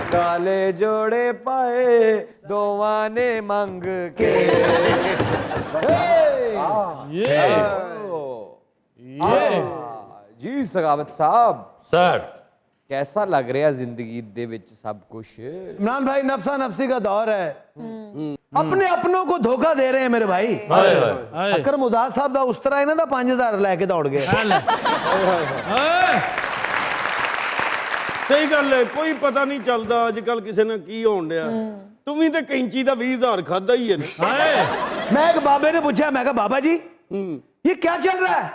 काले जोड़े पाए दोवां ने मंग के। जी सखावत साहब सर कैसा लग रहा जिंदगी दे विच सब कुछ? इमरान भाई नफसा नफसी का दौर है, अपने अपनों को धोखा दे रहे हैं मेरे भाई। अकरम उदास साहब का उस तरह इन्हों का 5000 लैके दौड़ गए। सही गल है, कोई पता नहीं चलता अजकल किसी ने की होन दिया। तुम भी तो कैंची का 20,000 खादा ही है ना। मैं एक बाबे ने पूछा, मैं कहा बाबा जी ये क्या चल रहा है?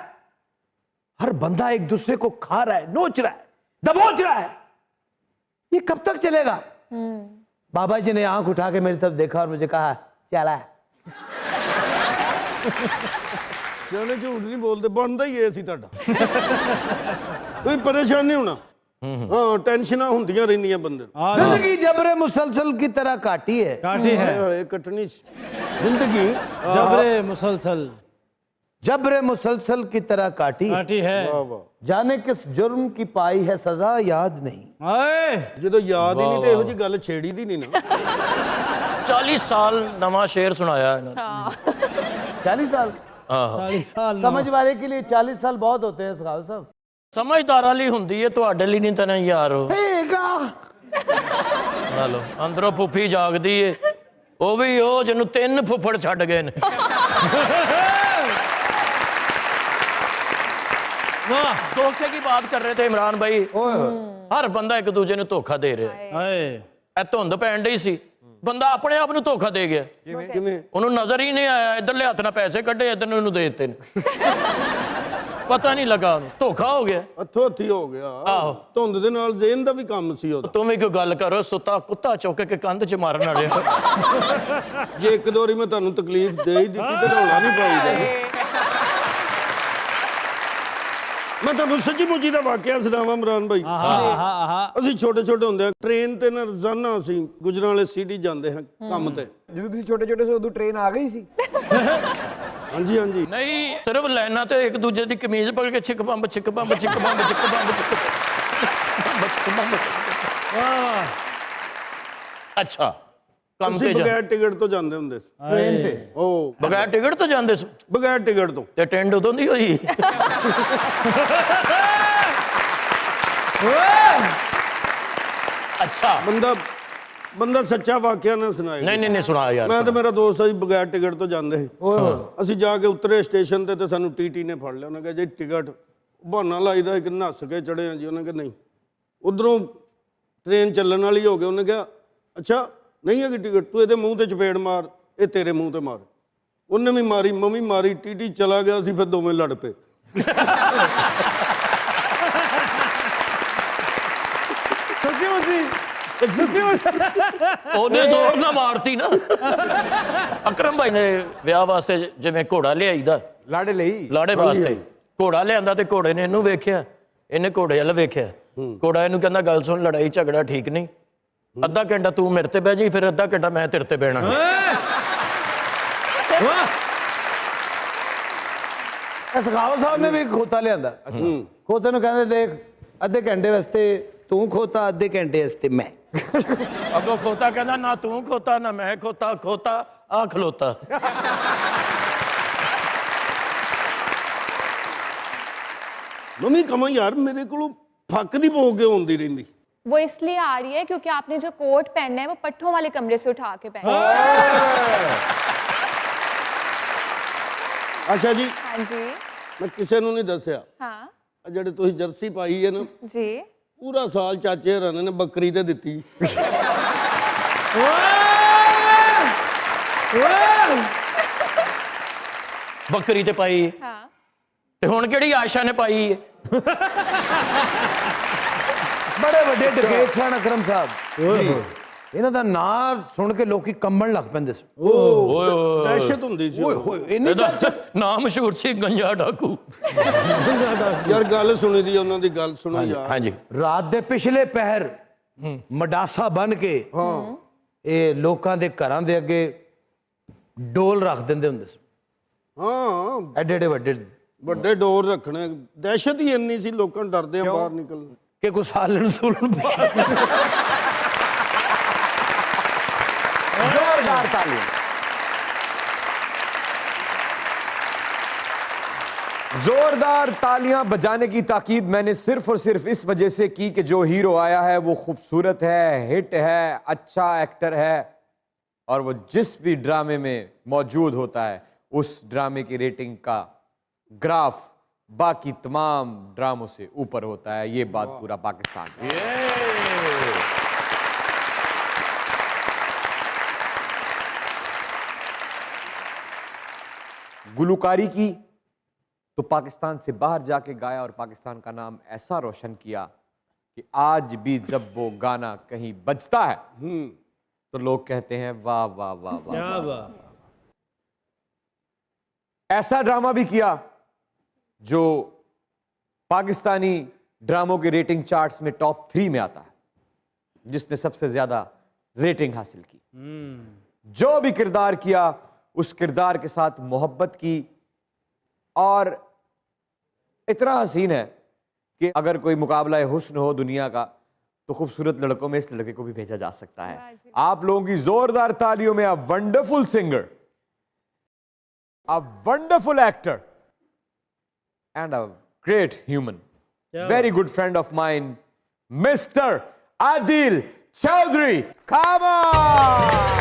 हर बंदा एक दूसरे को खा रहा है, नोच रहा है, दबोच रहा है, ये कब तक चलेगा? बाबा जी ने आंख उठा के मेरी तरफ देखा और मुझे कहा चला है। सियाने झूठ नहीं बोलते, बनता ही है कोई परेशान नहीं होना। हाँ टेंशन होंदियां रहंदियां बंदे। जिंदगी जबरे मुसलसल की तरह काटी है, कटनी जिंदगी जबरे मुसलसल जबरे मुसलसल की तरह काटी है। जाने किस जुर्म की पाई है सजा याद नहीं। जो याद ही नहीं तो यहो जी गल छेड़ी दी नहीं ना। 40 साल नवा शेर सुनाया इन्होंने। 40 साल 40 साल समझ वाले के लिए 40 साल बहुत होते हैं सखावत साहब। समझदारा ਲਈ ਹੁੰਦੀ ਹੈ, ਤੁਹਾਡੇ ਲਈ ਨਹੀਂ ਤਾਂ ਨਹੀਂ ਯਾਰ। ਹਲੋ ਅੰਦਰੋਂ ਫੁੱਫੀ ਜਾਗਦੀ ਏ, ਉਹ ਵੀ ਉਹ ਜਿਹਨੂੰ 3 ਫੁੱਫੜ ਛੱਡ ਗਏ ਨੇ। धोखे की बात कर रहे थे इमरान भाई। हर बंदा एक दूजे ने धोखा दे रहा है। धुंध पैन डी सी, बंदा अपने आप ਨੂੰ ਧੋਖਾ ਦੇ ਗਿਆ। ਉਹਨੂੰ ਨਜ਼ਰ ਹੀ ਨਹੀਂ ਆਇਆ, ਇਧਰਲੇ ਹੱਥ ਨਾਲ ਪੈਸੇ ਕੱਢੇ, ਇਧਰ ਨੂੰ ਦੇ ਦਿੱਤੇ ਨੇ। ਪਤਾ ਨਹੀਂ ਲੱਗਾ, ਉਹਨੂੰ ਧੋਖਾ ਹੋ ਗਿਆ, ਹੱਥੋਂ ਹੱਥੀ ਹੋ ਗਿਆ। ਆਹੋ ਧੁੰਦ ਦੇ ਨਾਲ ਜ਼ੇਨ ਦਾ ਵੀ ਕੰਮ ਸੀ ਉਹਦਾ। ਤੂੰ ਵੀ ਕੋਈ ਗੱਲ ਕਰੋ, ਸੁੱਤਾ ਕੁੱਤਾ ਚੁੱਕ ਕੇ ਕੰਧ 'ਚ ਮਾਰਨ ਵਾਲੇ। ਜੇ ਇੱਕ ਦੋ ਵਾਰੀ ਮੈਂ ਤੁਹਾਨੂੰ ਤਕਲੀਫ ਦੇ ਹੀ ਦਿੱਤੀ ਤੇ ਰੌਲਾ ਨਹੀਂ ਪਾਈਦਾ। मैं तुहानू सच्ची मुची का वाकया सुनावा इमरान भाई। ਅਸੀਂ ਛੋਟੇ ਛੋਟੇ ਹੁੰਦੇ ट्रेन ਤੇ ਨਾ ਰੋਜ਼ਾਨਾ ਅਸੀਂ ਗੁਜਰਾਂਵਾਲੇ ਸਿਟੀ ਜਾਂਦੇ ਹਾਂ ਕੰਮ ਤੇ। ਜਦੋਂ ਤੁਸੀਂ ਛੋਟੇ ਛੋਟੇ ਸੀ ਉਦੋਂ ਟ੍ਰੇਨ ਆ ਗਈ ਸੀ? ਹਾਂਜੀ ਹਾਂਜੀ। ਨਹੀਂ ਸਿਰਫ ਲਾਈਨਾਂ ਤੇ ਇੱਕ ਦੂਜੇ ਦੀ ਕਮੀਜ਼ ਪਕੜ ਕੇ ਛਿੱਕ ਬੰਬ ਛਿੱਕ ਬੰਬ ਛਿੱਕ ਬੰਬ ਛਿੱਕ ਬੰਬ। ਅੱਛਾ ਕੰਮ ਤੇ ਬਗੈਰ ਟਿਕਟ ਤੋਂ ਜਾਂਦੇ ਹੁੰਦੇ ਸੀ ट्रेन पे। ਉਹ ਬਗੈਰ ਟਿਕਟ ਤੋਂ ਜਾਂਦੇ ਸੀ? ਬਗੈਰ ਟਿਕਟ ਤੋਂ। ਤੇ ਟੈਂਡ ਉਦੋਂ ਦੀ ਹੋਈ? ਅੱਛਾ ਬੰਦਾ ਸੱਚਾ ਵਾਕਿਆ ਨਾ ਸੁਣਾਏ। ਨਹੀਂ ਸੁਣਾ ਯਾਰ। ਮੈਂ ਤੇ ਮੇਰਾ ਦੋਸਤ ਅਸੀਂ ਬਗੈਰ ਟਿਕਟ ਤੋਂ ਜਾਂਦੇ ਸੀ। ਅਸੀਂ ਜਾ ਕੇ ਉਤਰੇ ਸਟੇਸ਼ਨ ਤੇ ਸਾਨੂੰ ਟੀਟੀ ਨੇ ਫੜ ਲਿਆ। ਉਹਨੇ ਕਿਹਾ ਜੀ ਟਿਕਟ ਬਹਾਨਾ ਲਾਈਦਾ ਇੱਕ ਨੱਸ ਕੇ ਚੜੇ ਆ ਜੀ। ਉਹਨੇ ਕਿਹਾ ਨਹੀਂ। ਉਧਰੋਂ ਟ੍ਰੇਨ ਚੱਲਣ ਵਾਲੀ ਹੋ ਗਈ। ਉਹਨੇ ਕਿਹਾ ਅੱਛਾ नहीं है टिकट, तू ये मूँह से चपेड़ मार, ये तेरे मूँह से मार। उन्हें भी मारी, मैं भी मारी, टीटी चला गया, फिर दोवें लड़ पे। ਉਹਨੇ ਜ਼ੋਰ ਨਾਲ ਮਾਰਤੀ ਨਾ। ਅਕਰਮ ਭਾਈ ਨੇ ਵਿਆਹ ਵਾਸਤੇ ਜਿਵੇਂ ਘੋੜਾ ਲਿਆਈਦਾ, ਲਾੜੇ ਲਈ ਲਾੜੇ ਵਾਸਤੇ ਘੋੜਾ ਲਿਆਂਦਾ ਤੇ ਘੋੜੇ ਨੇ ਇਹਨੂੰ ਵੇਖਿਆ, ਇਹਨੇ ਘੋੜੇ ਵੱਲ ਵੇਖਿਆ। ਘੋੜਾ ਇਹਨੂੰ ਕਹਿੰਦਾ ਗੱਲ ਸੁਣ, ਲੜਾਈ ਝਗੜਾ ਠੀਕ ਨਹੀਂ, ਅੱਧਾ ਘੰਟਾ ਤੂੰ ਮੇਰੇ ਤੇ ਬਹਿ ਜੀ, ਫਿਰ ਅੱਧਾ ਘੰਟਾ ਮੈਂ ਤੇਰੇ ਤੇ ਬਹਿਣਾ। सखावत साहब ने भी खोता लिया। खोते ਨੂੰ ਕਹਿੰਦੇ देख ਅੱਧੇ ਘੰਟੇ ਵਾਸਤੇ ਤੂੰ ਖੋਤਾ, ਅੱਧੇ ਘੰਟੇ ਵਾਸਤੇ ਮੈਂ। ਅੱਗੋਂ ਖੋਤਾ ਕਹਿੰਦਾ ਨਾ ਤੂੰ ਖੋਤਾ ਨਾ ਮੈਂ ਖੋਤਾ, ਖੋਤਾ ਆ ਖਲੋਤਾ। मम्मी कमा यार मेरे को फक दी भोग के होंदी रहिंदी। वो इसलिए आ रही है क्योंकि आपने जो कोट पहनना है वो पट्ठों वाले कमरे से उठा के पहना है। अच्छा जी। हाँ जी। मैं किसी नूं नहीं दस्या। हाँ ਜਿਹੜੇ ਤੁਸੀਂ ਜਰਸੀ ਪਾਈ ਹੈ ਨਾ जी, ਪੂਰਾ ਸਾਲ ਚਾਚੇ ਹਰਾਂ ਨੇ ਬੱਕਰੀ ਤੇ ਦਿੱਤੀ। ਬੱਕਰੀ ਤੇ ਪਾਈ हाँ ਤੇ ਹੁਣ ਕਿਹੜੀ ਆਸ਼ਾ ਨੇ ਪਾਈ ਹੈ? बड़े ਵੱਡੇ ਡਕੈਤ ਸਨ ਅਕਰਮ ਸਾਹਿਬ। ਇਹਨਾਂ ਦਾ ਨਾਂ ਸੁਣ ਕੇ ਲੋਕੀ ਕੰਬਣ ਲੱਗ ਪੈਂਦੇ ਸੀ। ਓਏ ਦਹਿਸ਼ਤ ਹੁੰਦੀ ਸੀ। ਓਏ ਹੋਏ ਇੰਨੀ ਇਹਦਾ ਨਾਮ ਮਸ਼ਹੂਰ ਸੀ ਗੰਜਾ ਡਾਕੂ। ਯਾਰ ਗੱਲ ਸੁਣੀ ਦੀ ਉਹਨਾਂ ਦੀ ਗੱਲ ਸੁਣੋ ਯਾਰ। ਹਾਂਜੀ ਰਾਤ ਦੇ ਪਿਛਲੇ ਪਹਿਰ ਮਡਾਸਾ ਬਨ ਕੇ ਇਹ ਲੋਕਾਂ ਦੇ ਘਰਾਂ ਦੇ ਅੱਗੇ ਡੋਲ ਰੱਖ ਦਿੰਦੇ ਹੁੰਦੇ ਸੀ। ਹਾਂ ਐਡੇ ਐਡੇ ਵੱਡੇ ਵੱਡੇ ਡੋਰ ਰੱਖਣੇ। ਦਹਿਸ਼ਤ ਹੀ ਇੰਨੀ ਸੀ, ਲੋਕਾਂ ਡਰਦੇ ਆ ਬਾਹਰ ਨਿਕਲਣ। ਕਿ ਕੋਈ ਸਾਲਣ ਸੂਲਣ जोरदार तालियां। जोरदार तालियां बजाने की ताकीद मैंने सिर्फ और सिर्फ इस वजह से की कि जो हीरो आया है वो खूबसूरत है, हिट है, अच्छा एक्टर है, और वो जिस भी ड्रामे में मौजूद होता है उस ड्रामे की रेटिंग का ग्राफ बाकी तमाम ड्रामों से ऊपर होता है। ये बात पूरा पाकिस्तान गुलकारी की तो पाकिस्तान से बाहर जाके गाया और पाकिस्तान का नाम ऐसा रोशन किया कि आज भी जब वो गाना कहीं बजता है तो लोग कहते हैं वाह वाह वाह वाह, क्या वाह, बात। वाह। ऐसा ड्रामा भी किया जो पाकिस्तानी ड्रामों के रेटिंग चार्ट्स में टॉप 3 में आता है, जिसने सबसे ज्यादा रेटिंग हासिल की। जो भी किरदार किया उस किरदार के साथ मोहब्बत की, और इतना हसीन है कि अगर कोई मुकाबला हुस्न हो दुनिया का तो खूबसूरत लड़कों में इस लड़के को भी भेजा जा सकता है। आप लोगों की जोरदार तालियों में a wonderful singer, a wonderful actor and a great human, very good friend of mine, mister Adil Chaudhary. Come on!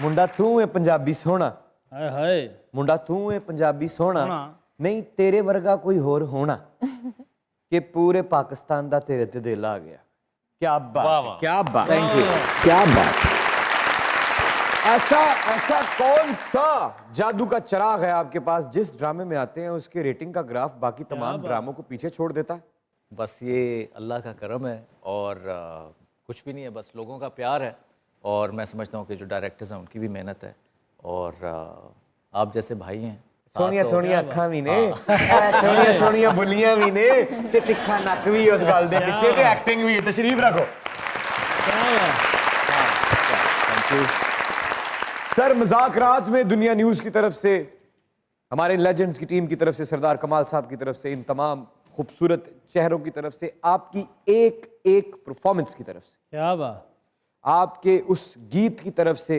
मुंडा तू है पंजाबी सोना, हाय हाय मुंडा तू है पंजाबी सोना, नहीं तेरे वर्गा कोई होर होना कि पूरे पाकिस्तान दा तेरे ते दिल आ गया। क्या बात, क्या बात, थैंक यू, क्या बात। ऐसा कौन सा जादू का चिराग है आपके पास जिस ड्रामे में आते हैं उसके रेटिंग का ग्राफ बाकी तमाम ड्रामों को पीछे छोड़ देता है? बस ये अल्लाह का करम है और कुछ भी नहीं है, बस लोगों का प्यार है। और मैं समझता हूँ कि जो डायरेक्टर्स हैं उनकी भी मेहनत है और आप जैसे भाई हैं। सोनिया सोनिया अखा भी ने, सोनिया सोनिया बुलियां भी ने, ते तिखा नक भी उस गल दे पिछे ते एक्टिंग भी। तशरीफ रखो सर। मज़ाकरात में दुनिया न्यूज़ की तरफ से, हमारे लेजेंड्स की टीम की तरफ से, सरदार कमाल साहब की तरफ से, इन तमाम खूबसूरत चेहरों की तरफ से, आपकी एक एक परफॉर्मेंस की तरफ से, क्या बात, आपके उस गीत की तरफ से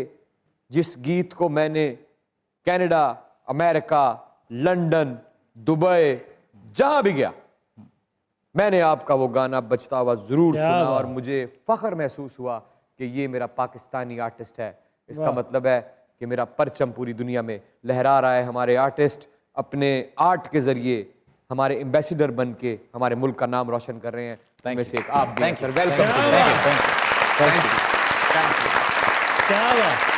जिस गीत को मैंने कनाडा, अमेरिका, लंदन, दुबई, जहां भी गया मैंने आपका वो गाना बजता हुआ जरूर सुना और मुझे फख्र महसूस हुआ कि ये मेरा पाकिस्तानी आर्टिस्ट है। इसका मतलब है कि मेरा परचम पूरी दुनिया में लहरा रहा है। हमारे आर्टिस्ट अपने आर्ट के जरिए हमारे एम्बेसडर बन के हमारे मुल्क का नाम रोशन कर रहे हैं। उनमें से एक आप भी हैं सर। वेलकम। क्या बात।